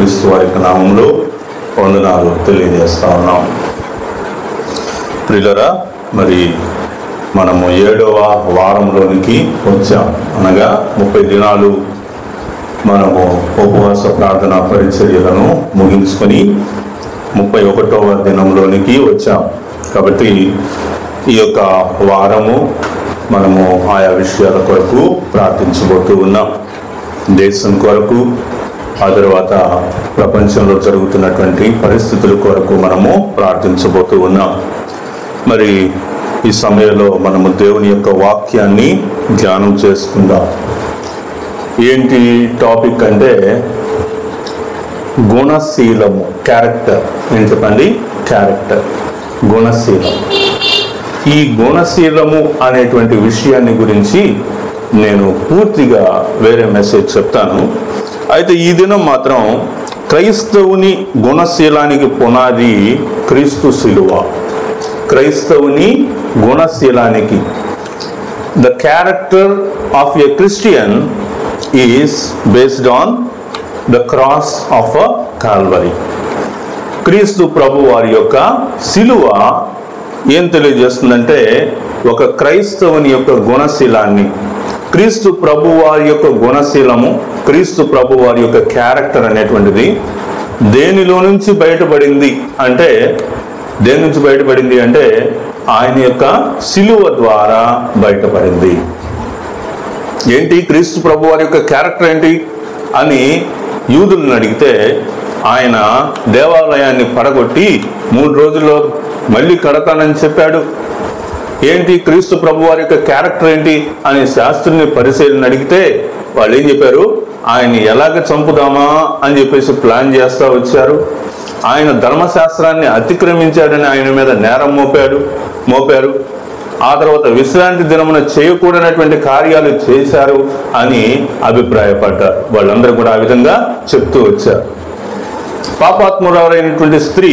యేసుక్రీస్తు వారి నామములో వందనాలు తెలియజేస్తా ఉన్నాం. ప్రియులారా, మరి మనము 7వ వారంలోనికి వచ్చాం. అనగా 30 దినాలు మనము ఉపవాస ప్రార్థన పరిచర్యలను ముగించుకొని 31వ దినంలోనికి వచ్చాం. కాబట్టి ఈ యొక్క వారము మనము ఆయా విషయాల కొరకు ప్రార్థించబోతూ ఉన్నాం. దేశం కొరకు, ఆ తర్వాత ప్రపంచంలో జరుగుతున్నటువంటి పరిస్థితుల కొరకు మనము ప్రార్థించబోతూ ఉన్నాం. మరి ఈ సమయంలో మనము దేవుని యొక్క వాక్యాన్ని ధ్యానం చేసుకుందాం. ఏంటి టాపిక్ అంటే గుణశీలము, క్యారెక్టర్. ఏం చెప్పండి? క్యారెక్టర్, గుణశీలం. ఈ గుణశీలము అనేటువంటి విషయాన్ని గురించి నేను పూర్తిగా వేరే మెసేజ్ చెప్తాను. అయితే ఈ దినం మాత్రం క్రైస్తవుని గుణశీలానికి పునాది క్రీస్తు శిలువ. క్రైస్తవుని గుణశీలానికి, the character of a Christian is based on the cross of a Calvary. క్రీస్తు ప్రభు వారి యొక్క శిలువ ఏం తెలియజేస్తుందంటే ఒక క్రైస్తవుని యొక్క గుణశీలాన్ని, క్రీస్తు ప్రభు వారి యొక్క గుణశీలము, క్రీస్తు ప్రభు వారి యొక్క క్యారెక్టర్ అనేటువంటిది దేనిలో నుంచి బయటపడింది అంటే, దేని నుంచి బయటపడింది అంటే ఆయన యొక్క శిలువ ద్వారా బయటపడింది. ఏంటి క్రీస్తు ప్రభు వారి యొక్క క్యారెక్టర్ ఏంటి అని యూదులను అడిగితే, ఆయన దేవాలయాన్ని పడగొట్టి 3 రోజుల్లో మళ్ళీ కడతానని చెప్పాడు. ఏంటి క్రీస్తు ప్రభు వారి యొక్క క్యారెక్టర్ ఏంటి అని శాస్త్రుని పరిశీలన అడిగితే వాళ్ళు ఏం చెప్పారు? ఆయన్ని ఎలాగ చంపుదామా అని చెప్పేసి ప్లాన్ చేస్తూ వచ్చారు. ఆయన ధర్మశాస్త్రాన్ని అతిక్రమించాడని ఆయన మీద నేరం మోపారు. ఆ తర్వాత విశ్రాంతి దినమున చేయకూడనటువంటి కార్యాలు చేశారు అని అభిప్రాయపడ్డారు. వాళ్ళందరూ కూడా ఆ విధంగా చెప్తూ వచ్చారు. పాపాత్మురాలైనటువంటి స్త్రీ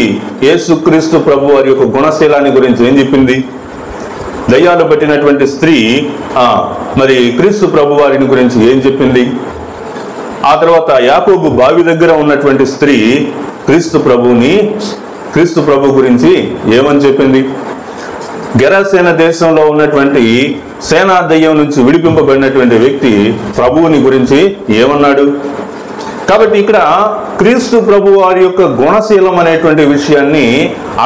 యేసుక్రీస్తు ప్రభు వారి యొక్క గుణశీలాన్ని గురించి ఏం చెప్పింది? దయ్యాలు పట్టినటువంటి స్త్రీ మరి క్రీస్తు ప్రభు వారిని గురించి ఏం చెప్పింది? ఆ తర్వాత యాకోబు బావి దగ్గర ఉన్నటువంటి స్త్రీ క్రీస్తు ప్రభు గురించి ఏమని చెప్పింది? గెరాసేన దేశంలో ఉన్నటువంటి సేనా దయ్యం నుంచి విడిపింపబడినటువంటి వ్యక్తి ప్రభువుని గురించి ఏమన్నాడు? కాబట్టి ఇక్కడ క్రీస్తు ప్రభు వారి యొక్క గుణశీలం అనేటువంటి విషయాన్ని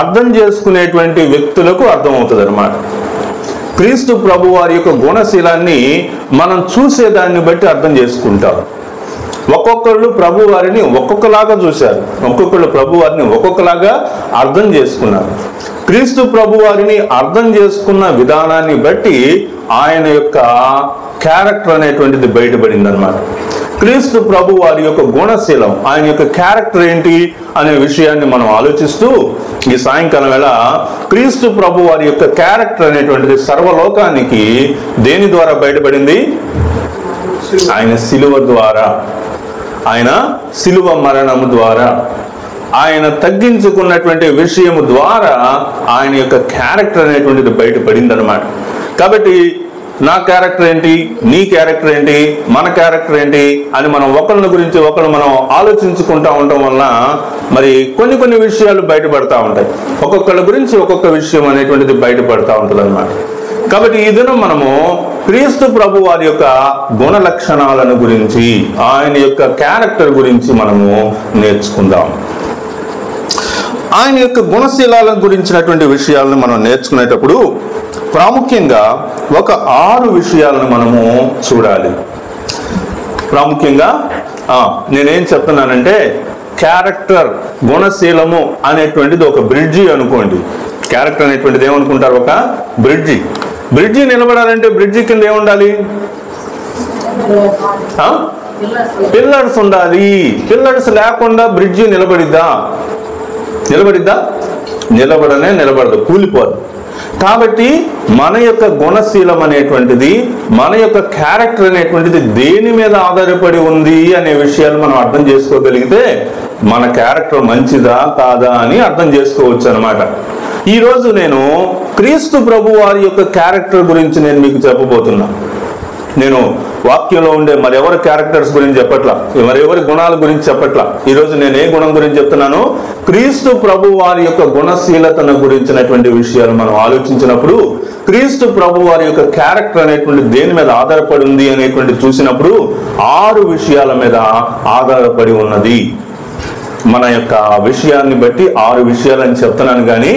అర్థం చేసుకునేటువంటి వ్యక్తులకు అర్థమవుతుంది అన్నమాట. క్రీస్తు ప్రభు వారి యొక్క గుణశీలాన్ని మనం చూసేదాన్ని బట్టి అర్థం చేసుకుంటారు. ఒక్కొక్కళ్ళు ప్రభు వారిని ఒక్కొక్కలాగా చూశారు, ఒక్కొక్కళ్ళు ప్రభు వారిని ఒక్కొక్కలాగా అర్థం చేసుకున్నారు. క్రీస్తు ప్రభు వారిని అర్థం చేసుకున్న విధానాన్ని బట్టి ఆయన యొక్క క్యారెక్టర్ అనేటువంటిది బయటపడింది అన్నమాట. క్రీస్తు ప్రభు వారి యొక్క గుణశీలం, ఆయన యొక్క క్యారెక్టర్ ఏంటి అనే విషయాన్ని మనం ఆలోచిస్తూ ఈ సాయంకాలం వేళ క్రీస్తు ప్రభు వారి యొక్క క్యారెక్టర్ అనేటువంటిది సర్వలోకానికి దేని ద్వారా బయటపడింది? ఆయన శిలువ ద్వారా, ఆయన శిలువ మరణము ద్వారా, ఆయన తగ్గించుకున్నటువంటి విషయము ద్వారా ఆయన యొక్క క్యారెక్టర్ అనేటువంటిది బయటపడింది అన్నమాట. కాబట్టి నా క్యారెక్టర్ ఏంటి, నీ క్యారెక్టర్ ఏంటి, మన క్యారెక్టర్ ఏంటి అని మనం ఒకళ్ళ గురించి ఒకళ్ళు మనం ఆలోచించుకుంటూ ఉండటం వల్ల మరి కొన్ని విషయాలు బయటపడతా ఉంటాయి. ఒక్కొక్కళ్ళ గురించి ఒక్కొక్క విషయం అనేటువంటిది బయటపడతా ఉంటుంది అన్నమాట. కాబట్టి ఈ దినం మనము క్రీస్తు ప్రభు వారి యొక్క గుణ లక్షణాలను గురించి, ఆయన యొక్క క్యారెక్టర్ గురించి మనము నేర్చుకుందాం. ఆయన యొక్క గుణశీలాల గురించినటువంటి విషయాలను మనం నేర్చుకునేటప్పుడు ప్రాముఖ్యంగా ఒక 6 విషయాలను మనము చూడాలి. ప్రాముఖ్యంగా నేనేం చెప్తున్నానంటే క్యారెక్టర్, గుణశీలము అనేటువంటిది ఒక బ్రిడ్జి అనుకోండి. క్యారెక్టర్ అనేటువంటిది ఏమనుకుంటారు? ఒక బ్రిడ్జి నిలబడాలంటే బ్రిడ్జి కింద ఏముండాలి? పిల్లర్స్ ఉండాలి. పిల్లర్స్ లేకుండా బ్రిడ్జి నిలబడిద్దా? నిలబడదు, కూలిపోదు. కాబట్టి మన యొక్క గుణశీలం అనేటువంటిది, మన యొక్క క్యారెక్టర్ అనేటువంటిది దేని మీద ఆధారపడి ఉంది అనే విషయాలు మనం అర్థం చేసుకోగలిగితే మన క్యారెక్టర్ మంచిదా కాదా అని అర్థం చేసుకోవచ్చు అన్నమాట. ఈరోజు నేను క్రీస్తు ప్రభు వారి యొక్క క్యారెక్టర్ గురించి నేను మీకు చెప్పబోతున్నా. నేను వాక్యంలో ఉండే మరెవరి క్యారెక్టర్స్ గురించి చెప్పట్లా, మరెవరి గుణాల గురించి చెప్పట్లా. ఈరోజు నేను ఏ గుణం గురించి చెప్తున్నాను? క్రీస్తు ప్రభు వారి యొక్క గుణశీలతను గురించినటువంటి విషయాలు మనం ఆలోచించినప్పుడు, క్రీస్తు ప్రభు వారి యొక్క క్యారెక్టర్ అనేటువంటి దేని మీద ఆధారపడి ఉంది అనేటువంటి చూసినప్పుడు 6 విషయాల మీద ఆధారపడి ఉన్నది. మన యొక్క విషయాన్ని బట్టి 6 విషయాలని చెప్తున్నాను, కానీ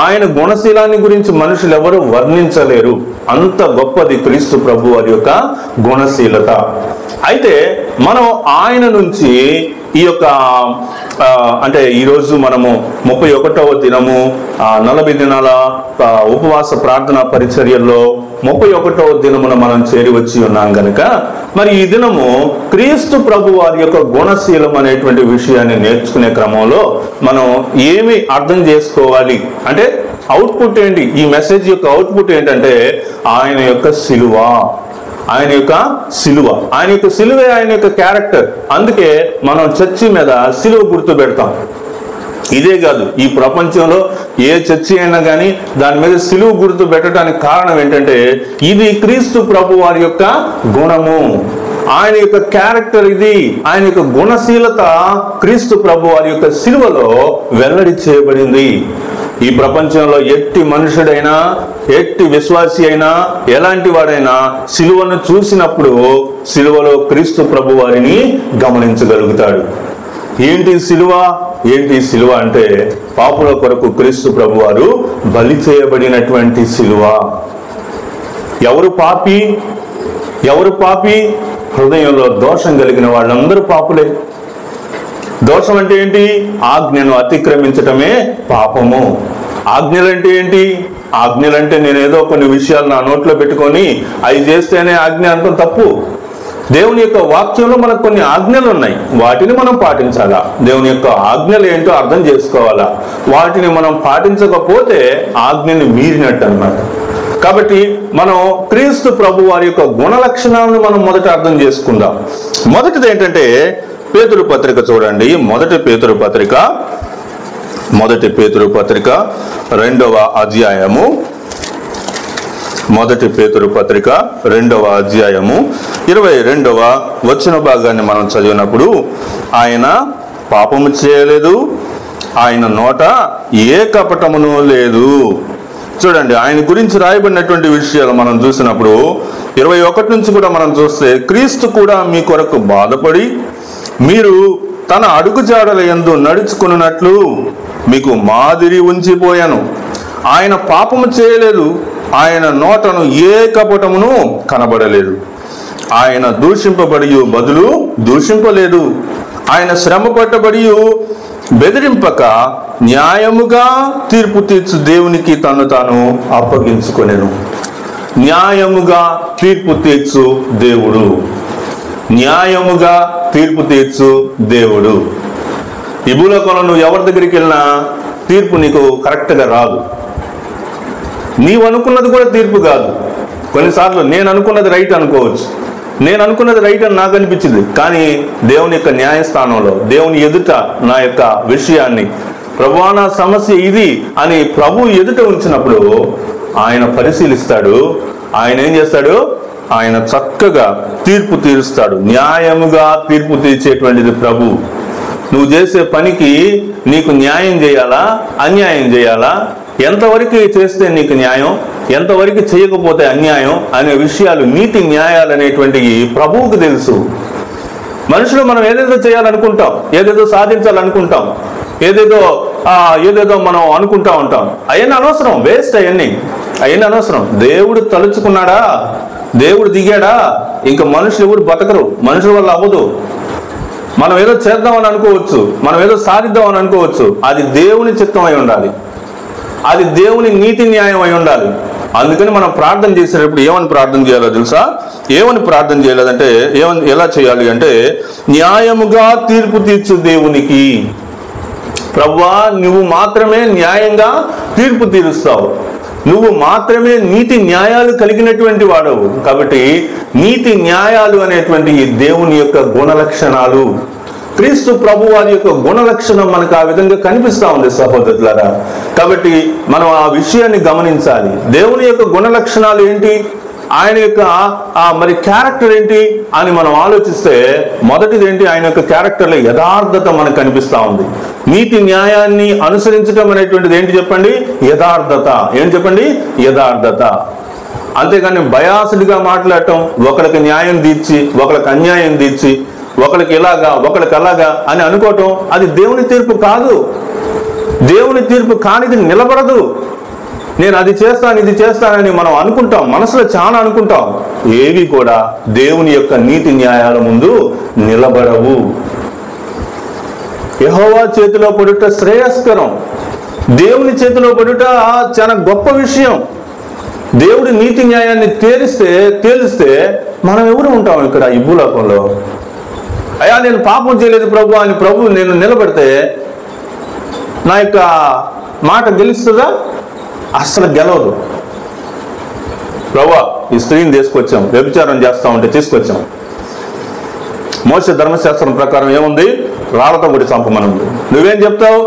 ఆయన గుణశీలాన్ని గురించి మనుషులు ఎవరు వర్ణించలేరు. అంత గొప్పది క్రీస్తు ప్రభు వారి యొక్క గుణశీలత. అయితే మనం ఆయన నుంచి ఈ యొక్క అంటే ఈరోజు మనము 31వ దినము 40 దినాల ఉపవాస ప్రార్థన పరిచర్యల్లో 31వ దినమున మనం చేరి వచ్చి ఉన్నాం కనుక, మరి ఈ దినము క్రీస్తు ప్రభు వారి యొక్క గుణశీలం అనేటువంటి విషయాన్ని నేర్చుకునే క్రమంలో మనం ఏమి అర్థం చేసుకోవాలి అంటే అవుట్పుట్ ఏంటి? ఈ మెసేజ్ యొక్క అవుట్పుట్ ఏంటంటే ఆయన యొక్క సిలువ, ఆయన యొక్క సిలువ, ఆయన యొక్క సిలువే ఆయన యొక్క క్యారెక్టర్. అందుకే మనం చర్చి మీద సిలువ గుర్తు పెడతాం. ఇదే కాదు, ఈ ప్రపంచంలో ఏ చర్చి అయినా కానీ దాని మీద సిలువ గుర్తు పెట్టడానికి కారణం ఏంటంటే ఇది క్రీస్తు ప్రభు వారి యొక్క గుణము, ఆయన యొక్క క్యారెక్టర్ ఇది, ఆయన యొక్క గుణశీలత క్రీస్తు ప్రభు వారి యొక్క సిలువలో వెల్లడి చేయబడింది. ఈ ప్రపంచంలో ఎట్టి మనుషుడైనా, ఎట్టి విశ్వాసి అయినా, ఎలాంటి వాడైనా సిలువను చూసినప్పుడు సిలువలో క్రీస్తు ప్రభు వారిని గమనించగలుగుతాడు. ఏంటి సిలువ? ఏంటి సిలువ అంటే పాపుల కొరకు క్రీస్తు ప్రభు వారు బలి చేయబడినటువంటి సిలువ. ఎవరు పాపి? ఎవరు పాపి? హృదయంలో దోషం కలిగిన వాళ్ళందరూ పాపులే. దోషం అంటే ఏంటి? ఆజ్ఞను అతిక్రమించటమే పాపము. ఆజ్ఞలంటే ఏంటి? ఆజ్ఞలంటే నేనేదో కొన్ని విషయాలు నా నోట్లో పెట్టుకొని అవి చేస్తేనే ఆజ్ఞ అంటాం, తప్పు. దేవుని యొక్క వాక్యంలో మనకు కొన్ని ఆజ్ఞలు ఉన్నాయి, వాటిని మనం పాటించాలా. దేవుని యొక్క ఆజ్ఞలు ఏంటో అర్థం చేసుకోవాలా. వాటిని మనం పాటించకపోతే ఆజ్ఞని మీరినట్టు అన్నమాట. కాబట్టి మనం క్రీస్తు ప్రభు వారి యొక్క గుణ లక్షణాలను మనం మొదట అర్థం చేసుకుందాం. మొదటిది ఏంటంటే పేతురు పత్రిక చూడండి. మొదటి పేతురు పత్రిక 2వ అధ్యాయము, మొదటి పేతురు పత్రిక 2వ అధ్యాయము 22వ వచన భాగాన్ని మనం చదివినప్పుడు, ఆయన పాపము చేయలేదు, ఆయన నోట ఏ కపటమును లేదు. చూడండి, ఆయన గురించి రాయబడినటువంటి విషయాలు మనం చూసినప్పుడు 21 నుంచి కూడా మనం చూస్తే, క్రీస్తు కూడా మీ కొరకు బాధపడి మీరు తన అడుగుజాడల యందు నడుచుకున్నట్లు మీకు మాదిరి ఉంచిపోయాను. ఆయన పాపము చేయలేదు, ఆయన నోటను ఏ కపటమును కనబడలేదు. ఆయన దూషింపబడి బదులు దూషింపలేదు. ఆయన శ్రమ పట్టబడి బెదిరింపక న్యాయముగా తీర్పు తీర్చు దేవునికి తను తాను అప్పగించుకొనెను. న్యాయముగా తీర్పు తీర్చు దేవుడు, న్యాయముగా తీర్పు తీర్చు దేవుడు. ఈ భూలోకంలో నువ్వు ఎవరి దగ్గరికి వెళ్ళినా తీర్పు నీకు కరెక్ట్గా రాదు. నీవు అనుకున్నది కూడా తీర్పు కాదు. కొన్నిసార్లు నేను అనుకున్నది రైట్ అనుకోవచ్చు, నేను అనుకున్నది రైట్ అని నాకు అనిపించింది, కానీ దేవుని యొక్క న్యాయస్థానంలో దేవుని ఎదుట నా యొక్క విషయాన్ని, ప్రభువా నా సమస్య ఇది అని ప్రభు ఎదుట ఉంచినప్పుడు ఆయన పరిశీలిస్తాడు. ఆయన ఏం చేస్తాడు? ఆయన చక్కగా తీర్పు తీరుస్తాడు. న్యాయముగా తీర్పు తీర్చేటువంటిది ప్రభు. నువ్వు చేసే పనికి నీకు న్యాయం చేయాలా, అన్యాయం చేయాలా, ఎంతవరకు చేస్తే నీకు న్యాయం, ఎంతవరకు చేయకపోతే అన్యాయం అనే విషయాలు, నీతి న్యాయాలు అనేటువంటివి ప్రభువుకు తెలుసు. మనుషులు మనం ఏదేదో చేయాలనుకుంటాం, ఏదేదో సాధించాలనుకుంటాం, ఏదేదో మనం అనుకుంటా ఉంటాం. అవన్నీ అనవసరం, వేస్ట్. అవన్నీ అనవసరం. దేవుడు తలుచుకున్నాడా, దేవుడు దిగాడా, ఇంకా మనుషులు ఎవరు బతకరు. మనుషుల వల్ల అవ్వదు. మనం ఏదో చేద్దామని అనుకోవచ్చు, మనం ఏదో సాధిద్దామని అనుకోవచ్చు. అది దేవుని చిత్తం అయి ఉండాలి, అది దేవుని నీతి న్యాయం అయి ఉండాలి. అందుకని మనం ప్రార్థన చేసేటప్పుడు ఏమని ప్రార్థన చేయాలో తెలుసా? ఏమని ప్రార్థన చేయలేదంటే ఎలా చేయాలి అంటే, న్యాయముగా తీర్పు తీర్చు దేవునికి. ప్రభువా, నువ్వు మాత్రమే న్యాయంగా తీర్పు తీరుస్తావు, నువ్వు మాత్రమే నీతి న్యాయాలు కలిగినటువంటి వాడవు. కాబట్టి నీతి న్యాయాలు అనేటువంటి దేవుని యొక్క గుణ లక్షణాలు, క్రీస్తు ప్రభు వారి యొక్క గుణ లక్షణం మనకు ఆ విధంగా కనిపిస్తా ఉంది సహోదరులారా. కాబట్టి మనం ఆ విషయాన్ని గమనించాలి. దేవుని యొక్క గుణ లక్షణాలు ఏంటి? ఆయన యొక్క మరి క్యారెక్టర్ ఏంటి అని మనం ఆలోచిస్తే మొదటిది ఏంటి, ఆయన యొక్క క్యారెక్టర్లో యథార్థత మనకు కనిపిస్తా ఉంది. నీతి న్యాయాన్ని అనుసరించడం అనేటువంటిది ఏంటి చెప్పండి, యథార్థత. ఏంటి చెప్పండి, యథార్థత. అంతేగాని బయాస్డ్గా మాట్లాడటం, ఒకరికి న్యాయం తీర్చి ఒకరికి అన్యాయం తీర్చి, ఒకరికి ఇలాగా ఒకరికి అలాగా అని అనుకోవటం, అది దేవుని తీర్పు కాదు. దేవుని తీర్పు కానిది నిలబడదు. నేను అది చేస్తాను ఇది చేస్తానని మనం అనుకుంటాం, మనసులో చాలా అనుకుంటాం. ఏవి కూడా దేవుని యొక్క నీతి న్యాయాల ముందు నిలబడవు. యెహోవా చేతిలో పడుట శ్రేయస్కరం. దేవుని చేతిలో పడుట చాలా గొప్ప విషయం. దేవుడి నీతి న్యాయాన్ని తేలిస్తే మనం ఎవరు ఉంటాం ఇక్కడ ఈ భూలోకంలో? అయ్యా నేను పాపం చేయలేదు ప్రభు అని ప్రభు నేను నిలబడితే నా యొక్క మాట గెలుస్తుందా? అస్సలు గెలవదు. ప్రభువా ఈ స్త్రీని తీసుకొచ్చాం, వ్యభిచారం చేస్తా ఉంటే తీసుకొచ్చాం, మోషే ధర్మశాస్త్రం ప్రకారం ఏముంది, రాళ్లతో కొట్టి చంపమనుంది, నువ్వేం చెప్తావు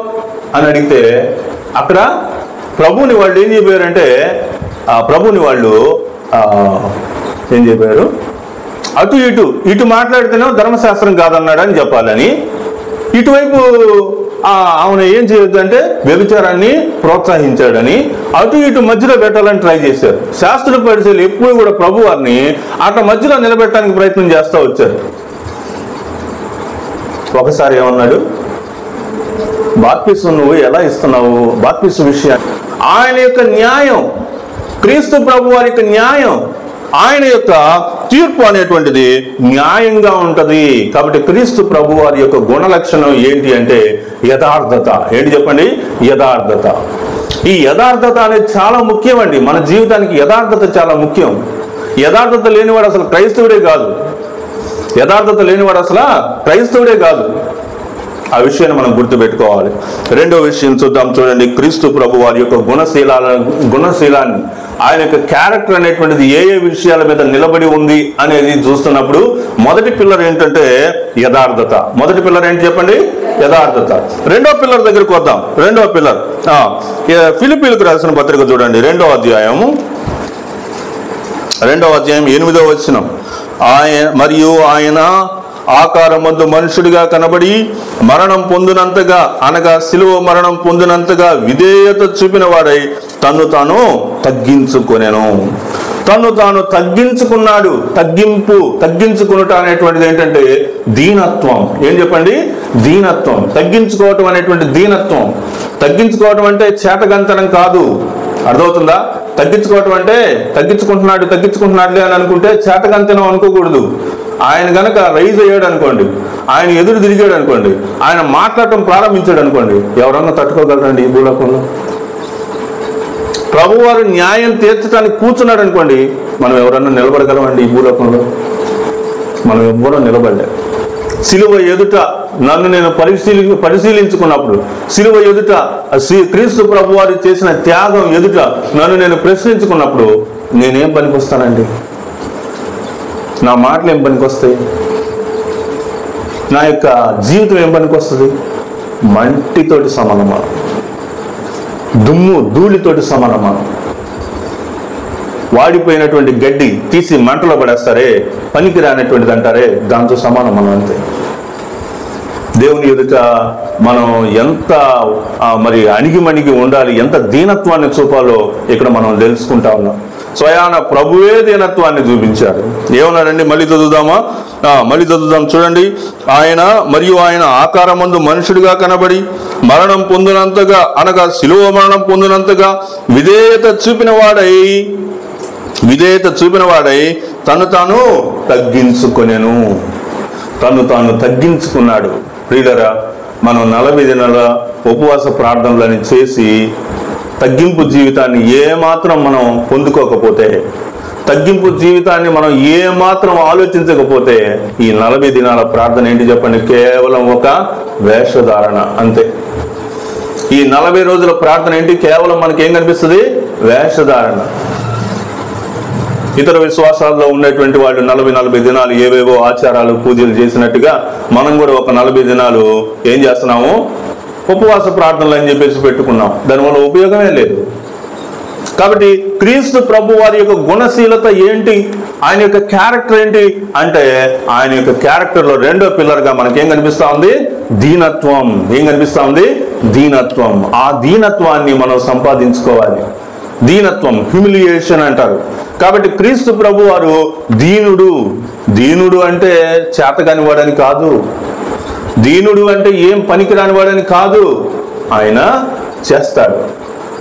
అని అడిగితే అక్కడ ప్రభువుని వాళ్ళు ఏం చెప్పారంటే, ప్రభువుని వాళ్ళు ఏం చెప్పారు, అటు ఇటు మాట్లాడితేనే ధర్మశాస్త్రం కాదన్నాడు అని చెప్పాలని, ఇటువైపు ఆమెను ఏం చేయొద్దు అంటే వ్యభిచారాన్ని ప్రోత్సహించాడని అటు ఇటు మధ్యలో పెట్టాలని ట్రై చేశారు. శాస్త్ర పరిచయాలు ఎప్పుడు కూడా ప్రభు వారిని అట్లా మధ్యలో నిలబెట్టడానికి ప్రయత్నం చేస్తూ వచ్చారు. ఒకసారి ఏమన్నాడు, బాప్తిసం నువ్వు ఎలా ఇస్తున్నావు, బాప్తిసం విషయాన్ని ఆయన యొక్క న్యాయం, క్రీస్తు ప్రభు వారి యొక్క న్యాయం, ఆయన యొక్క తీర్పు అనేటువంటిది న్యాయంగా ఉంటది. కాబట్టి క్రీస్తు ప్రభు వారి యొక్క గుణ లక్షణం ఏంటి అంటే యథార్థత. ఏంటి చెప్పండి, యథార్థత. ఈ యథార్థత అనేది చాలా ముఖ్యం అండి. మన జీవితానికి యథార్థత చాలా ముఖ్యం. యథార్థత లేనివాడు అసలు క్రైస్తవుడే కాదు. యథార్థత లేనివాడు అసలు క్రైస్తవుడే కాదు. ఆ విషయాన్ని మనం గుర్తుపెట్టుకోవాలి. రెండో విషయం చూద్దాం, చూడండి. క్రీస్తు ప్రభు వారి యొక్క గుణశీలాన్ని, ఆయన యొక్క క్యారెక్టర్ అనేటువంటిది ఏ విషయాల మీద నిలబడి ఉంది అనేది చూస్తున్నప్పుడు మొదటి పిల్లర్ ఏంటంటే యథార్థత. మొదటి పిల్లర్ ఏంటి చెప్పండి, యథార్థత. రెండో పిల్లర్ దగ్గరికి వద్దాం. రెండో పిల్లర్ ఫిలిప్పీలకు రాసిన పత్రిక చూడండి, 2వ అధ్యాయం 8వ వచనం. మరియు ఆయన ఆకారమందు మనుషుడిగా కనబడి మరణం పొందినంతగా, అనగా శిలువ మరణం పొందినంతగా విధేయత చూపిన వాడై తన్ను తాను తగ్గించుకొనెను. తను తాను తగ్గించుకున్నాడు. తగ్గించుకునుట అనేటువంటిది ఏంటంటే దీనత్వం. ఏం చెప్పండి, దీనత్వం. తగ్గించుకోవటం అనేటువంటి దీనత్వం. తగ్గించుకోవటం అంటే చేతగంతనం కాదు. అర్థమవుతుందా? తగ్గించుకోవటం అంటే తగ్గించుకుంటున్నాడులే అని అనుకుంటే చేతగంతనం అనుకోకూడదు. ఆయన గనక రైజ్ అయ్యాడు అనుకోండి, ఆయన ఎదురు తిరిగాడు అనుకోండి, ఆయన మాట్లాడటం ప్రారంభించాడు అనుకోండి, ఎవరన్నా తట్టుకోగలరండి ఈ భూలోకంలో? ప్రభువారు న్యాయం తీర్చడానికి కూర్చున్నాడు అనుకోండి, మనం ఎవరన్నా నిలబడగలమండి ఈ భూలోకంలో? మనం ఎవ్వరూ నిలబడలేదు. సిలువ ఎదుట నన్ను నేను పరిశీలించుకున్నప్పుడు, సిలువ ఎదుట క్రీస్తు ప్రభు వారు చేసిన త్యాగం ఎదుట నన్ను నేను ప్రశ్నించుకున్నప్పుడు నేనేం పనికొస్తానండి? నా మాటలు ఏం పనికొస్తాయి? నా యొక్క జీవితం ఏం పనికొస్తుంది? మంటితోటి సమానమా, దుమ్ము ధూళితోటి సమానమా? వాడిపోయినటువంటి గడ్డి తీసి మంటలో పడేస్తారే, పనికి రానటువంటిది అంటారే, దాంతో సమానం మనం. అంతే. దేవుని ఎదుట మనం ఎంత మరి అణిగిమణిగి ఉండాలి, ఎంత దీనత్వాన్ని చూపాలో ఇక్కడ మనం తెలుసుకుంటా ఉన్నాం. స్వయాన ప్రభువే దీనత్వాన్ని చూపించాడు. ఏమన్నాడండి? మళ్ళీ చదువుదాం చూడండి. ఆయన ఆకారమందు మనుషుడిగా కనబడి మరణం పొందినంతగా, అనగా శిలువ మరణం పొందినంతగా విధేయత చూపిన వాడై తను తాను తగ్గించుకొనెను. తను తాను తగ్గించుకున్నాడు. ప్రియులరా, మనం 40 దినాల ఉపవాస ప్రార్థనలని చేసి తగ్గింపు జీవితాన్ని ఏమాత్రం మనం పొందుకోకపోతే, తగ్గింపు జీవితాన్ని మనం ఏమాత్రం ఆలోచించకపోతే, ఈ 40 దినాల ప్రార్థన ఏంటి చెప్పండి? కేవలం ఒక వేషధారణ, అంతే. ఈ 40 రోజుల ప్రార్థన ఏంటి? కేవలం మనకేం కనిపిస్తుంది? వేషధారణ. ఇతర విశ్వాసాల్లో ఉన్నటువంటి వాళ్ళు 40 దినాలు ఏవేవో ఆచారాలు పూజలు చేసినట్టుగా మనం కూడా ఒక 40 దినాలు ఏం చేస్తున్నాము? ఉపవాస ప్రార్థనలు అని చెప్పేసి పెట్టుకున్నాం. దానివల్ల ఉపయోగమే లేదు. కాబట్టి క్రీస్తు ప్రభు వారి యొక్క గుణశీలత ఏంటి, ఆయన యొక్క క్యారెక్టర్ ఏంటి అంటే, ఆయన యొక్క క్యారెక్టర్లో రెండో పిల్లర్గా మనకేం కనిపిస్తా ఉంది? దీనత్వం. ఏం కనిపిస్తా ఉంది? దీనత్వం. ఆ దీనత్వాన్ని మనం సంపాదించుకోవాలి. దీనత్వం, హ్యూమిలియేషన్ అంటారు. కాబట్టి క్రీస్తు ప్రభు వారు దీనుడు. దీనుడు అంటే చేతగాని వాడని కాదు, దీనుడు అంటే ఏం పనికిరాని వాడని కాదు. ఆయన చేస్తాడు.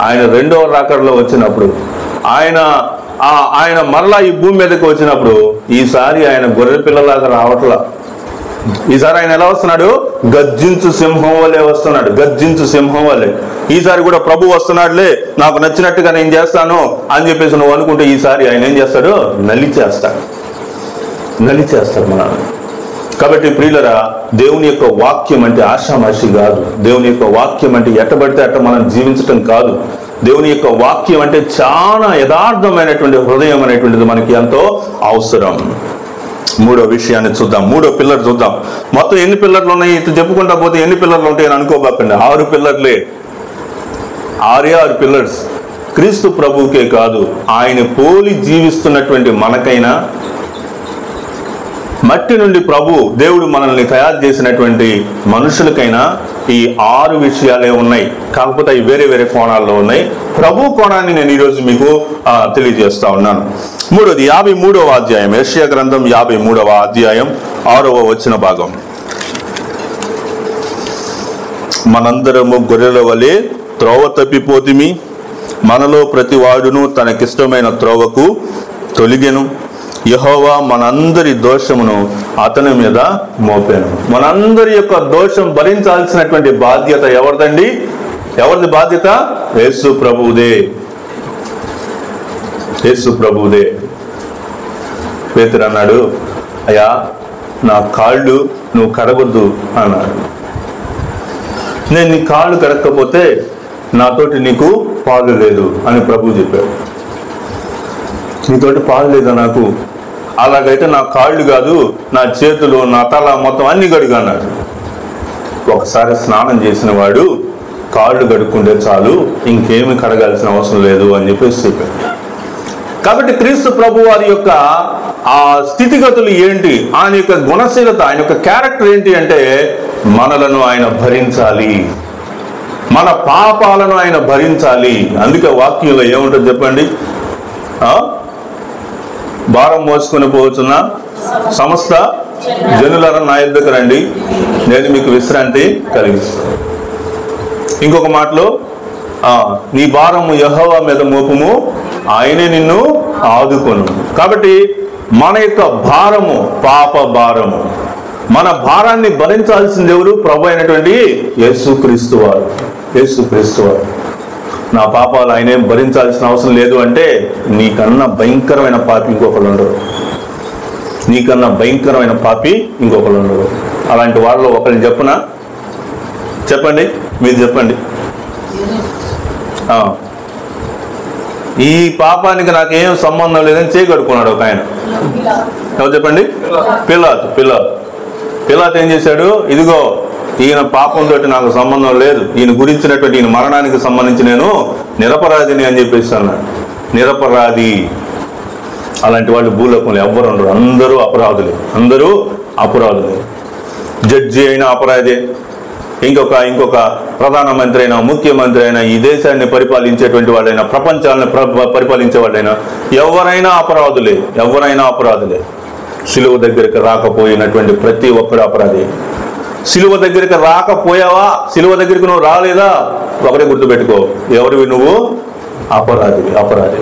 ఆయన రెండవ రాకడలో వచ్చినప్పుడు, ఆయన మరలా ఈ భూమి మీదకి వచ్చినప్పుడు, ఈసారి ఆయన గొర్రె పిల్లలాగా రావట్లా. ఈసారి ఆయన ఎలా వస్తున్నాడు? గర్జించు సింహం వల్లే వస్తున్నాడు. గర్జించు సింహం వల్లే. ఈసారి కూడా ప్రభు వస్తున్నాడులే, నాకు నచ్చినట్టుగా నేను చేస్తాను అని చెప్పేసి నువ్వు అనుకుంటే, ఈసారి ఆయన ఏం చేస్తాడు? నలి చేస్తాడు మన. కాబట్టి ప్రియులరా, దేవుని యొక్క వాక్యం అంటే ఆషామాషి కాదు. దేవుని యొక్క వాక్యం అంటే ఎట్టబడితే అట్ట మనం జీవించటం కాదు. దేవుని యొక్క వాక్యం అంటే చాలా యథార్థమైనటువంటి హృదయం అనేటువంటిది మనకి ఎంతో అవసరం. మూడో విషయాన్ని చూద్దాం, మూడో పిల్లర్ చూద్దాం. మొత్తం ఎన్ని పిల్లర్లు ఉన్నాయి ఇటు చెప్పుకుంటా పోతే ఎన్ని పిల్లర్లు ఉంటాయని అనుకోబాకండి. 6 పిల్లర్లే. 6 పిల్లర్స్. క్రీస్తు ప్రభువుకే కాదు, ఆయన పోలి జీవిస్తున్నటువంటి మనకైనా, మట్టి నుండి దేవుడు మనల్ని తయారు చేసినటువంటి మనుషులకైనా ఈ 6 విషయాలే ఉన్నాయి. కాకపోతే అవి వేరే వేరే కోణాల్లో ఉన్నాయి. ప్రభు కోణాన్ని నేను ఈరోజు మీకు తెలియజేస్తా ఉన్నాను. మూడోది 53వ అధ్యాయం, యెషయా గ్రంథం 53వ అధ్యాయం 6వ వచన భాగం. మనందరము గొర్రెల వలె త్రోవ తప్పిపోతిమి, మనలో ప్రతి వాడును తనకిష్టమైన త్రోవకు తొలిగెను, యెహోవా మనందరి దోషమును అతని మీద మోపాను. మనందరి యొక్క దోషం భరించాల్సినటువంటి బాధ్యత ఎవరిదండి? ఎవరిది బాధ్యత? యేసు ప్రభువుదే. యేసు ప్రభువుదే. పేతురు అన్నాడు, అయ్యా నా కాళ్ళు నువ్వు కడగొద్దు అన్నాడు. నేను నీ కాళ్ళు కడగకపోతే నాతోటి నీకు పాలు లేదు అని ప్రభువు చెప్పాడు. నీతోటి పాలు లేదా నాకు? అలాగైతే నా కాళ్ళు కాదు, నా చేతులు, నా తల మొత్తం అన్ని కడుగు అన్నాడు. ఒకసారి స్నానం చేసిన వాడు కాళ్ళు కడుక్కుంటే చాలు, ఇంకేమి కడగాల్సిన అవసరం లేదు అని చెప్పేసి చెప్పాడు. కాబట్టి క్రీస్తు ప్రభు వారి యొక్క ఆ స్థితిగతులు ఏంటి, ఆయన యొక్క గుణశీలత, ఆయన యొక్క క్యారెక్టర్ ఏంటి అంటే, మనలను ఆయన భరించాలి, మన పాపాలను ఆయన భరించాలి. అందుకే వాక్యంలో ఏముంటుంది చెప్పండి? భారం మోసుకొని పోతున్న సమస్త జనులను నా యొద్దకు రండి, నేను మీకు విశ్రాంతి కలిగిస్తాను. ఇంకొక మాటలో, నీ భారము యెహోవా మీద మోపుము, ఆయనే నిన్ను ఆదుకొను. కాబట్టి మన యొక్క భారము, పాప భారము, మన భారాన్ని భరించాల్సింది ఎవరు? ప్రభు అయినటువంటి యేసుక్రీస్తు వారు. యేసుక్రీస్తు వారు. నా పాపాలు ఆయనేం భరించాల్సిన అవసరం లేదు అంటే, నీకన్నా భయంకరమైన పాపి ఇంకొకరు ఉండరు. నీకన్నా భయంకరమైన పాపి ఇంకొకరు ఉండరు. అలాంటి వాళ్ళలో ఒకరిని చెప్పండి, మీరు చెప్పండి. ఈ పాపానికి నాకేం సంబంధం లేదని చేయగడుకున్నాడు ఒక ఆయన. ఎవరు చెప్పండి? పిలాతు ఏం చేశాడు? ఇదిగో ఈయన పాపంతో నాకు సంబంధం లేదు, ఈయన గురించినటువంటి ఈయన మరణానికి సంబంధించి నేను నిరపరాధిని అని చెప్పేసి అన్నాడు. నిరపరాధి. అలాంటి వాళ్ళు భూలోకంలో ఎవ్వరు ఉండరు. అందరూ అపరాధులే. జడ్జి అయినా అపరాధే, ఇంకొక ప్రధానమంత్రి అయినా, ముఖ్యమంత్రి అయినా, ఈ దేశాన్ని పరిపాలించేటువంటి వాళ్ళైనా, ప్రపంచాలను పరిపాలించే వాళ్ళైనా, ఎవరైనా అపరాధులే. సిలువ దగ్గరికి రాకపోయినటువంటి ప్రతి ఒక్కడు అపరాధి. సిలువ దగ్గరికి రాకపోయావా? సిలువ దగ్గరికి నువ్వు రాలేదా? ఒకటే గుర్తుపెట్టుకో, ఎవరివి నువ్వు? అపరాధి.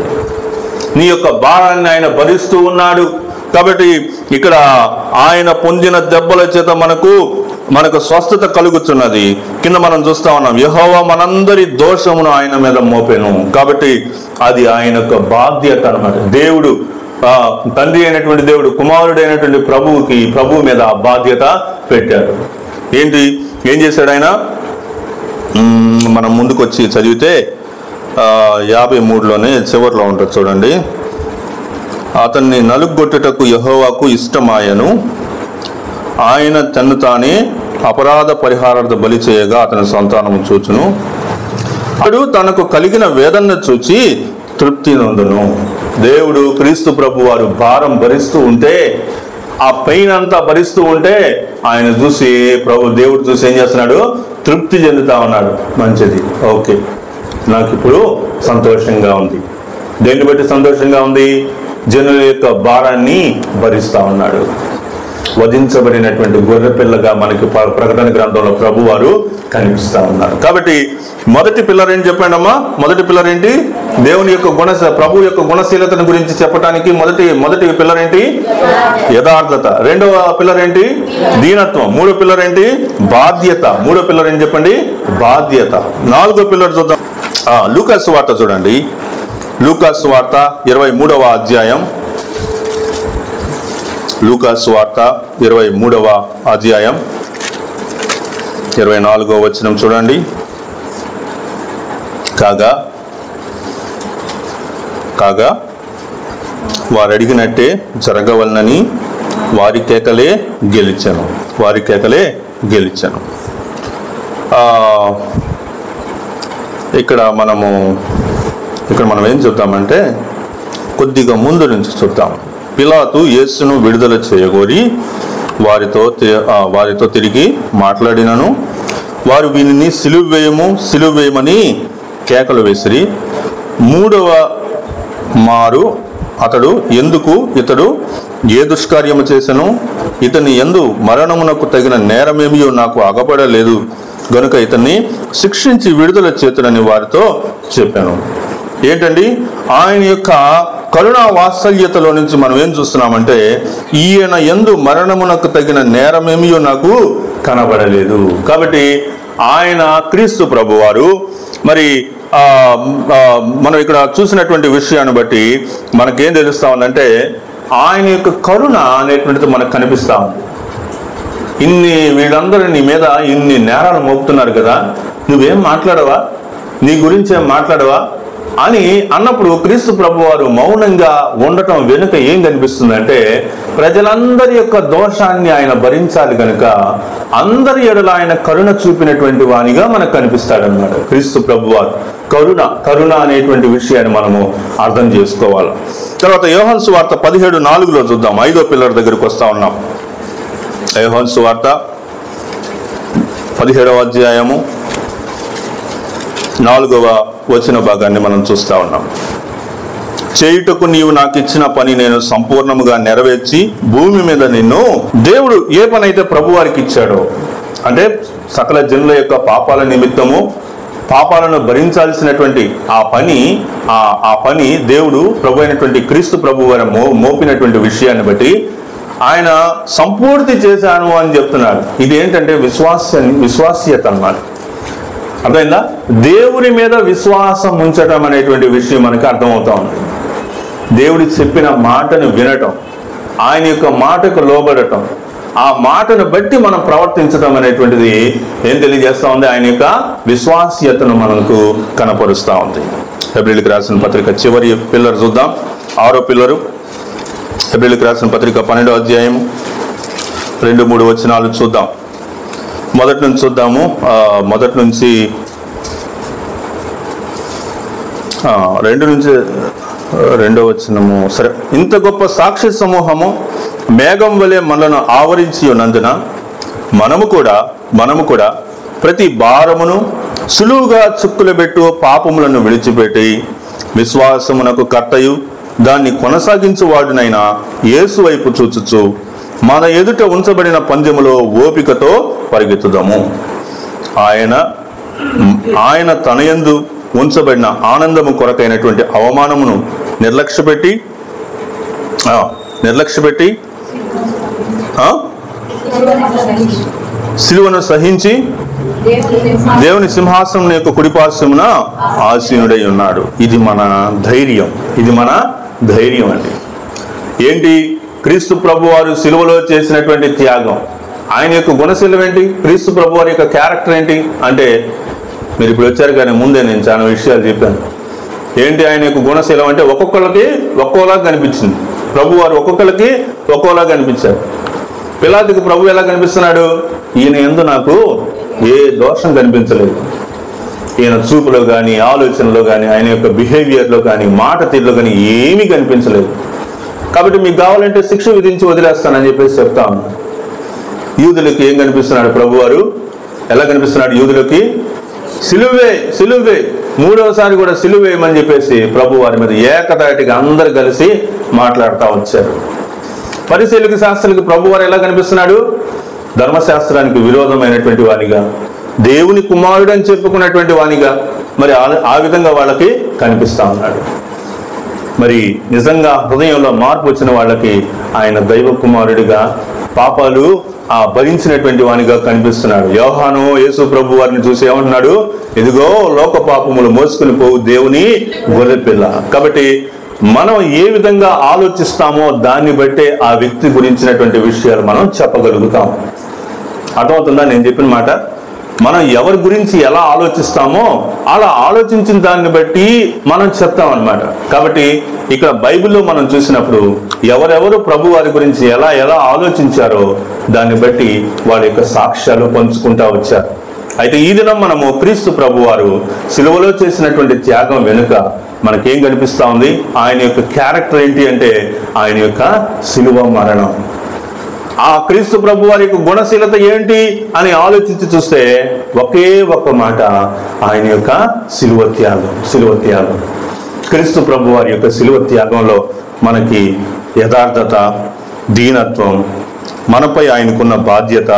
నీ యొక్క భారాన్ని ఆయన భరిస్తూ ఉన్నాడు. కాబట్టి ఇక్కడ ఆయన పొందిన దెబ్బల చేత మనకు స్వస్థత కలుగుతున్నది. కింద మనం చూస్తా ఉన్నాం, యెహోవా మనందరి దోషమును ఆయన మీద మోపెను. కాబట్టి అది ఆయన యొక్క బాధ్యత అన్నమాట. దేవుడు, తండ్రి అయినటువంటి దేవుడు కుమారుడైనటువంటి ప్రభువు మీద ఆ బాధ్యత పెట్టాడు. ఏం చేశాడు ఆయన? మనం ముందుకు వచ్చి చదివితే 53లోనే చివరిలో ఉంటుంది చూడండి. అతన్ని నలుగొట్టుటకు యెహోవాకు ఇష్టమాయను, ఆయన తన్ను తానే అపరాధ పరిహారార్థ బలి చేయగా అతని సంతానము చూచును. అతడు తనకు కలిగిన వేదనను చూచి తృప్తి నందును. దేవుడు క్రీస్తు ప్రభు వారు భారం భరిస్తూ ఉంటే, ఆ పెయిన్ అంతా భరిస్తూ ఉంటే ఆయన చూసి దేవుడు చూసి ఏం చేస్తున్నాడు? తృప్తి చెందుతా ఉన్నాడు. మంచిది, ఓకే, నాకు ఇప్పుడు సంతోషంగా ఉంది. దేన్ని బట్టి సంతోషంగా ఉంది? జనుల యొక్క భారాన్ని భరిస్తా ఉన్నాడు. వధించబడినటువంటి గొర్రె పిల్లగా మనకి ప్రకటన గ్రంథంలో ప్రభు వారు కనిపిస్తా ఉన్నారు. కాబట్టి మొదటి పిల్లర్ ఏంటి చెప్పండి అమ్మా? మొదటి పిల్లర్ ఏంటి? దేవుని యొక్క ప్రభు యొక్క గుణశీలతను గురించి చెప్పడానికి మొదటి పిల్లర్ ఏంటి? యథార్థత. రెండవ పిల్లర్ ఏంటి? దీనత్వం. మూడో పిల్లర్ ఏంటి? బాధ్యత. మూడో పిల్లర్ ఏంటి చెప్పండి? బాధ్యత. నాలుగో పిల్లర్ చూద్దాం. లూకాసు వార్త చూడండి. లూకాసు వార్త 23వ అధ్యాయం. లూకాసు వార్త 23వ అధ్యాయం 24వ వచనం చూడండి. కాగా వారు అడిగినట్టే జరగవలనని వారి కేకలే గెలిచాను. ఇక్కడ మనం ఏం చూద్దామంటే, కొద్దిగా ముందు నుంచి చూద్దాం. పిలాతు యేసును విడుదల చేయగోరి వారితో తిరిగి మాట్లాడినను వారు వీనిని సిలువ వేయమని కేకలు వేసిరి. మూడవ మారు ఇతడు ఏ దుష్కార్యము చేసెను? ఇతని యందు మరణమునకు తగిన నేరమేమియో నాకు అగపడలేదు గనుక ఇతన్ని శిక్షించి విడుదల చేతునని వారితో చెప్పాను. ఏంటండి? ఆయన యొక్క కరుణా వాత్సల్యతలో నుంచి మనం ఏం చూస్తున్నామంటే, ఈయన యందు మరణమునకు తగిన నేరమేమియో నాకు కనబడలేదు. కాబట్టి ఆయన క్రీస్తు ప్రభు వారు మరి మనం ఇక్కడ చూసినటువంటి విషయాన్ని బట్టి మనకేం తెలుస్తా ఉందంటే, ఆయన యొక్క కరుణ అనేటువంటిది మనకు కనిపిస్తా ఉంది. వీళ్ళందరూ నీ మీద ఇన్ని నేరాలు మోపుతున్నారు కదా, నువ్వేం మాట్లాడవా? నీ గురించి ఏం మాట్లాడవా అని అన్నప్పుడు క్రీస్తు ప్రభు వారు మౌనంగా ఉండటం వెనుక ఏం కనిపిస్తుందంటే, ప్రజలందరి యొక్క దోషాన్ని ఆయన భరించాలి కనుక అందరి ఎడల ఆయన కరుణ చూపినటువంటి వానిగా మనకు కనిపిస్తాడన్నమాట క్రీస్తు ప్రభు వారు. కరుణ అనేటువంటి విషయాన్ని మనము అర్థం చేసుకోవాలి. తర్వాత యోహాను సువార్త 17:4 చూద్దాం. 5వ పిల్లర్ దగ్గరికి వస్తా ఉన్నాం. యోహాను సువార్త 17వ అధ్యాయము 4వ వచన భాగాన్ని మనం చూస్తా ఉన్నాం. చేయుటకు నీవు నాకు ఇచ్చిన పని నేను సంపూర్ణముగా నెరవేర్చి భూమి మీద నిన్ను, దేవుడు ఏ పని అయితే ప్రభు వారికి ఇచ్చాడో, అంటే సకల జనుల యొక్క పాపాల నిమిత్తము పాపాలను భరించాల్సినటువంటి ఆ పని దేవుడు ప్రభు అయినటువంటి క్రీస్తు ప్రభు వారు మోపినటువంటి విషయాన్ని బట్టి ఆయన సంపూర్తి చేశాను అని చెప్తున్నాడు. ఇది ఏంటంటే విశ్వాస్యత అన్నమాట. అర్థమైందా? దేవుని మీద విశ్వాసం ఉంచడం అనేటువంటి విషయం మనకి అర్థమవుతా ఉంది. దేవుడి చెప్పిన మాటను వినటం, ఆయన యొక్క మాటకు లోబడటం, ఆ మాటను బట్టి మనం ప్రవర్తించడం అనేటువంటిది ఏం తెలియజేస్తా ఉంది? ఆయన యొక్క విశ్వాస్యతను మనకు కనపరుస్తూ ఉంది. హెబ్రీయులకు రాసిన పత్రిక చివరి పిల్లర్ చూద్దాం. 6వ పిల్లరు. హెబ్రీయులకు రాసిన పత్రిక 12వ అధ్యాయం 2-3 వచనాలు చూద్దాం. మొదటి నుంచి చూద్దాము. మొదటి నుంచి 2 నుంచి 2వ వచనము. సరే. ఇంత గొప్ప సాక్షి సమూహము మేఘం వలె మనలను ఆవరించి ఉన్నందున మనము కూడా ప్రతి భారమును సులువుగా చుక్కులబెట్టు పాపములను విడిచిపెట్టి విశ్వాసమునకు కర్తయు దాన్ని కొనసాగించువాడునైన యేసు వైపు చూచుచు మన ఎదుట ఉంచబడిన పందెములో ఓపికతో పరిగెత్తుదాము. ఆయన తన యందు ఉంచబడిన ఆనందము కొరకైనటువంటి అవమానమును నిర్లక్ష్యపెట్టి సిలువను సహించి దేవుని సింహాసనం యొక్క కుడిపార్శ్వమున ఆసీనుడై ఉన్నాడు. ఇది మన ధైర్యం అండి. ఏంటి? క్రీస్తు ప్రభు వారు సిలువలో చేసినటువంటి త్యాగం, ఆయన యొక్క గుణశీలం ఏంటి? క్రీస్తు ప్రభు వారి యొక్క క్యారెక్టర్ ఏంటి అంటే, మీరు ఇప్పుడు వచ్చారు కానీ ముందే నేను చాలా విషయాలు చెప్పాను. ఏంటి ఆయన యొక్క గుణశీలం అంటే, ఒక్కొక్కరికి ఒక్కోలా కనిపించింది. ప్రభు వారు ఒక్కొక్కరికి ఒక్కోలా కనిపించారు. పిలాతుకి ప్రభు ఎలా కనిపిస్తున్నాడు? ఈయన యందు నాకు ఏ దోషం కనిపించలేదు. ఈయన చూపులో కానీ, ఆలోచనలో కానీ, ఆయన యొక్క బిహేవియర్లో కానీ, మాట తీరులో కానీ ఏమీ కనిపించలేదు. కాబట్టి మీకు కావాలంటే శిక్ష విధించి వదిలేస్తానని చెప్పేసి చెప్తా ఉన్నాడు. యూదులకి ఏం కనిపిస్తున్నాడు ప్రభువారు? ఎలా కనిపిస్తున్నాడు యూదులకి? సిలువే, సిలువే, మూడవసారి కూడా సిలువేయమని చెప్పేసి ప్రభు వారి మీద ఏకదాటిగా అందరు కలిసి మాట్లాడుతూ వచ్చారు. పరిసయ్యులకి, శాస్త్రులకి ప్రభు వారు ఎలా కనిపిస్తున్నాడు? ధర్మశాస్త్రానికి విరోధమైనటువంటి వానిగా, దేవుని కుమారుడు అని చెప్పుకున్నటువంటి వానిగా, మరి ఆ విధంగా వాళ్ళకి కనిపిస్తా ఉన్నాడు. మరి నిజంగా హృదయంలో మార్పు వచ్చిన వాళ్ళకి ఆయన దైవ కుమారుడిగా, పాపాలు భరించినటువంటి వానిగా కనిపిస్తున్నాడు. యోహాను యేసు ప్రభు వారిని చూసి ఏమంటున్నాడు? ఇదిగో లోక పాపములు మోసుకుని పోవు దేవుని గొర్రెపిల్ల. కాబట్టి మనం ఏ విధంగా ఆలోచిస్తామో దాన్ని బట్టే ఆ వ్యక్తి గురించినటువంటి విషయాలు మనం చెప్పగలుగుతాం. అర్థమవుతుందా నేను చెప్పిన మాట? మనం ఎవరి గురించి ఎలా ఆలోచిస్తామో అలా ఆలోచించిన దాన్ని బట్టి మనం చెప్తాం అన్నమాట. కాబట్టి ఇక్కడ బైబిల్లో మనం చూసినప్పుడు ఎవరెవరు ప్రభు వారి గురించి ఎలా ఎలా ఆలోచించారో దాన్ని బట్టి వాళ్ళ యొక్క సాక్ష్యాలు పంచుకుంటా వచ్చారు. అయితే ఈ దినం మనము క్రీస్తు ప్రభు వారు సిలువలో చేసినటువంటి త్యాగం వెనుక మనకేం కనిపిస్తా ఉంది? ఆయన యొక్క క్యారెక్టర్ ఏంటి అంటే ఆయన యొక్క సిలువ మరణం. ఆ క్రీస్తు ప్రభు వారి యొక్క గుణశీలత ఏంటి అని ఆలోచించి చూస్తే ఒకే ఒక్క మాట, ఆయన యొక్క సిలువ త్యాగం. సిలువ త్యాగం. క్రీస్తు ప్రభు వారి యొక్క సిలువ త్యాగంలో మనకి యథార్థత, దీనత్వం, మనపై ఆయనకున్న బాధ్యత,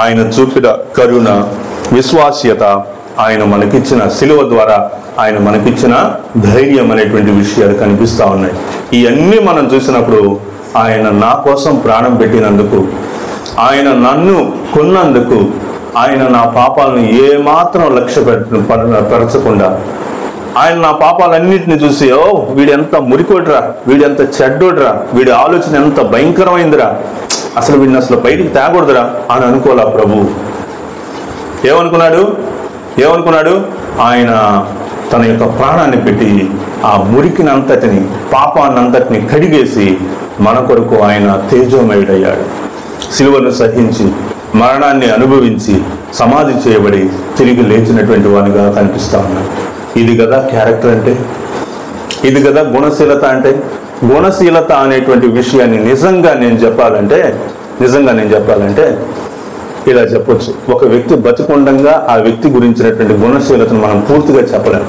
ఆయన చూపిన కరుణ, విశ్వాస్యత, ఆయన మనకిచ్చిన సిలువ ద్వారా ఆయన మనకిచ్చిన ధైర్యం అనేటువంటి విషయాలు కనిపిస్తూ ఉన్నాయి. ఇవన్నీ మనం చూసినప్పుడు ఆయన నా కోసం ప్రాణం పెట్టినందుకు, ఆయన నన్ను కొన్నందుకు, ఆయన నా పాపాలను ఏమాత్రం లక్ష్య పరచకుండా, ఆయన నా పాపాలన్నింటినీ చూసి వీడెంత మురికోడ్రా, వీడెంత చెడ్డోడ్రా, వీడి ఆలోచన ఎంత భయంకరమైందిరా, అసలు వీడిని అసలు బయటికి తేకూడదురా అని అనుకోలే ప్రభు. ఏమనుకున్నాడు? ఆయన తన యొక్క ప్రాణాన్ని పెట్టి ఆ మురికినంతటిని, పాపాన్నంతటిని కడిగేసి మన కొరకు ఆయన తేజోమయుడయ్యాడు. సిలువను సహించి మరణాన్ని అనుభవించి సమాధి చేయబడి తిరిగి లేచినటువంటి వానిగా కనిపిస్తా ఉన్నాడు. ఇది కదా క్యారెక్టర్ అంటే, ఇది కదా గుణశీలత అంటే. గుణశీలత అనేటువంటి విషయాన్ని నిజంగా నేను చెప్పాలంటే ఇలా చెప్పొచ్చు. ఒక వ్యక్తి బతికుండంగా ఆ వ్యక్తి గురించినటువంటి గుణశీలతను మనం పూర్తిగా చెప్పలేం.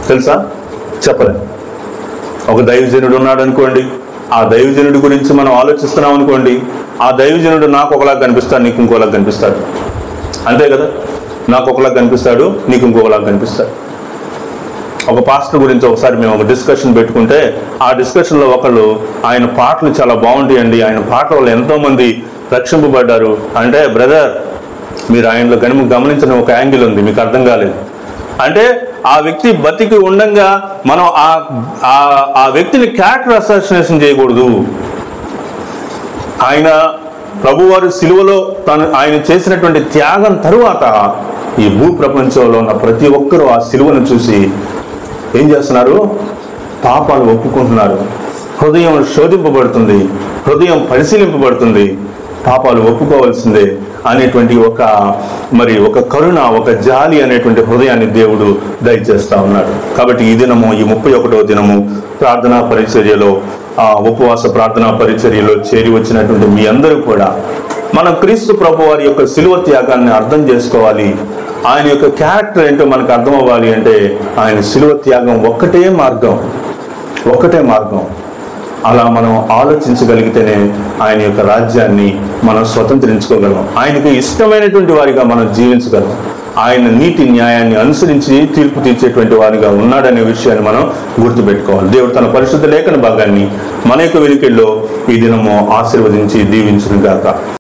తెలుసా? చెప్పలేం. ఒక దైవజనుడు ఉన్నాడు అనుకోండి, ఆ దైవజనుడి గురించి మనం ఆలోచిస్తున్నాం అనుకోండి, ఆ దైవజనుడు నాకు ఒకలాగా కనిపిస్తాడు, నీకు ఇంకోలాగా కనిపిస్తాడు. అంతే కదా? నాకు ఒకలాగా కనిపిస్తాడు, నీకు ఇంకొకలాగా కనిపిస్తాడు. ఒక పాస్టర్ గురించి ఒకసారి మేము ఒక డిస్కషన్ పెట్టుకుంటే, ఆ డిస్కషన్లో ఒకళ్ళు ఆయన పాటలు చాలా బాగుంటాయండి, ఆయన పాటల వల్ల ఎంతోమంది రక్షింపబడ్డారు అంటే, బ్రదర్ మీరు ఆయనలో గమనించిన ఒక యాంగిల్ ఉంది, మీకు అర్థం కాలేదు. అంటే ఆ వ్యక్తి బతికి ఉండంగా మనం ఆ వ్యక్తిని క్యారెక్టర్ అసాసినేషన్ చేయకూడదు. ఆయన ప్రభువారు సిలువలో ఆయన చేసినటువంటి త్యాగం తరువాత ఈ భూ ప్రపంచంలో ఉన్న ప్రతి ఒక్కరూ ఆ సిలువను చూసి ఏం చేస్తున్నారు? పాపాలు ఒప్పుకుంటున్నారు. హృదయం శోధింపబడుతుంది, హృదయం పరిశీలింపబడుతుంది, పాపాలు ఒప్పుకోవాల్సిందే అనేటువంటి ఒక కరుణ, ఒక జాలి అనేటువంటి హృదయాన్ని దేవుడు దయచేస్తా ఉన్నాడు. కాబట్టి ఈ దినము, ఈ 31వ దినము ప్రార్థనా పరిచర్యలో, ఉపవాస ప్రార్థనా పరిచర్యలో చేరి వచ్చినటువంటి మీ అందరూ కూడా మనం క్రీస్తు ప్రభు వారి యొక్క సిలువ త్యాగాన్ని అర్థం చేసుకోవాలి. ఆయన యొక్క క్యారెక్టర్ ఏంటో మనకు అర్థం అవ్వాలి అంటే ఆయన సిలువ త్యాగం ఒక్కటే మార్గం. అలా మనం ఆలోచించగలిగితేనే ఆయన యొక్క రాజ్యాన్ని మనం స్వతంత్రించుకోగలం. ఆయనకు ఇష్టమైనటువంటి వారిగా మనం జీవించగలం. ఆయన నీతి న్యాయాన్ని అనుసరించి తీర్పు తీర్చేటువంటి వారిగా ఉన్నాడనే విషయాన్ని మనం గుర్తుపెట్టుకోవాలి. దేవుడు తన పరిశుద్ధ లేఖన భాగాన్ని మన యొక్క వెనుకల్లో ఈ దినము ఆశీర్వదించి దీవించును గాక.